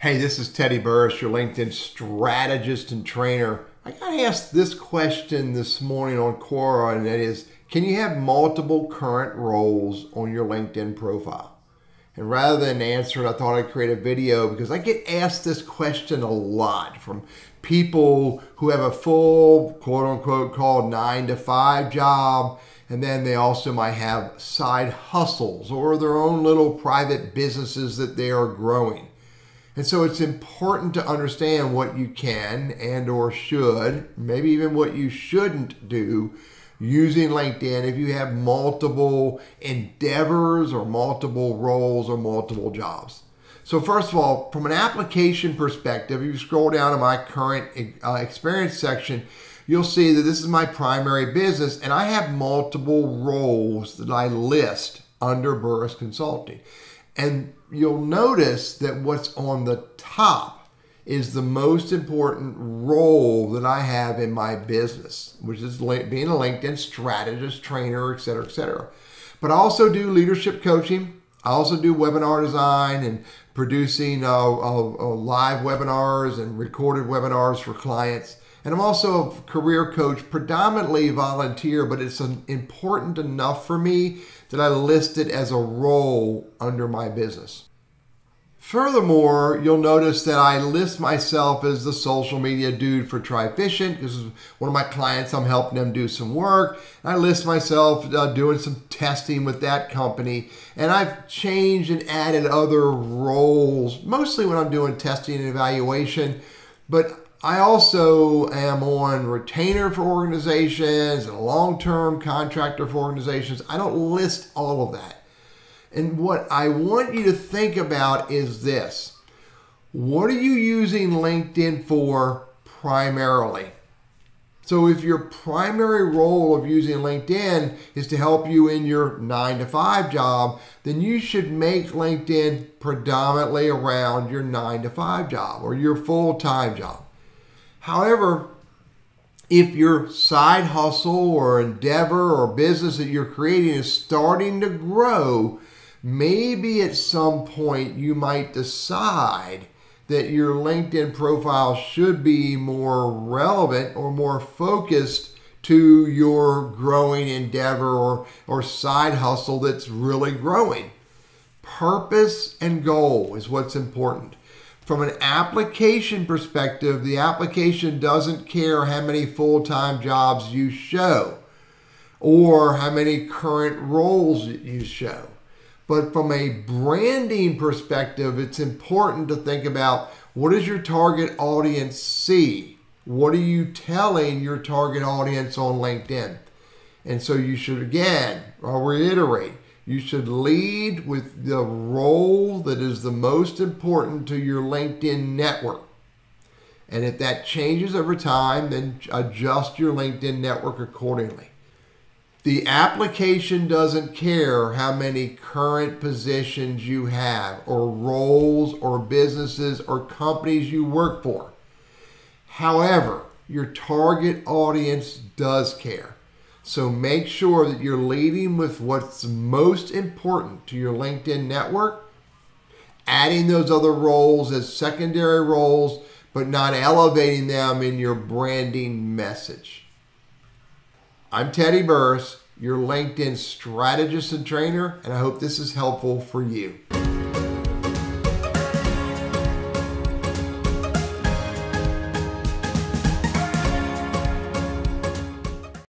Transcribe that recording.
Hey, this is Teddy Burriss, your LinkedIn strategist and trainer. I got asked this question this morning on Quora, and that is, can you have multiple current roles on your LinkedIn profile? And rather than answer it, I thought I'd create a video because I get asked this question a lot from people who have a full, quote unquote, called 9-to-5 job, and then they also might have side hustles or their own little private businesses that they are growing. And so it's important to understand what you can and or should, maybe even what you shouldn't do using LinkedIn if you have multiple endeavors or multiple roles or multiple jobs. So first of all, from an application perspective, if you scroll down to my current experience section, you'll see that this is my primary business and I have multiple roles that I list under Burriss Consulting. And you'll notice that what's on the top is the most important role that I have in my business, which is being a LinkedIn strategist, trainer, et cetera, et cetera. But I also do leadership coaching. I also do webinar design and producing live webinars and recorded webinars for clients. And I'm also a career coach, predominantly volunteer, but it's important enough for me that I list it as a role under my business. Furthermore, you'll notice that I list myself as the social media dude for Tri-Fishing because one of my clients, I'm helping them do some work. And I list myself doing some testing with that company. And I've changed and added other roles, mostly when I'm doing testing and evaluation. But I also am on retainer for organizations and a long-term contractor for organizations. I don't list all of that. And what I want you to think about is this. What are you using LinkedIn for primarily? So if your primary role of using LinkedIn is to help you in your 9-to-5 job, then you should make LinkedIn predominantly around your 9-to-5 job or your full-time job. However, if your side hustle or endeavor or business that you're creating is starting to grow, maybe at some point you might decide that your LinkedIn profile should be more relevant or more focused to your growing endeavor or side hustle that's really growing. Purpose and goal is what's important. From an application perspective, the application doesn't care how many full-time jobs you show or how many current roles you show. But from a branding perspective, it's important to think about what does your target audience see? What are you telling your target audience on LinkedIn? And so you should, again, I'll reiterate, you should lead with the role that is the most important to your LinkedIn network. And if that changes over time, then adjust your LinkedIn network accordingly. The application doesn't care how many current positions you have or roles or businesses or companies you work for. However, your target audience does care. So make sure that you're leading with what's most important to your LinkedIn network, adding those other roles as secondary roles, but not elevating them in your branding message. I'm Teddy Burriss, your LinkedIn strategist and trainer, and I hope this is helpful for you.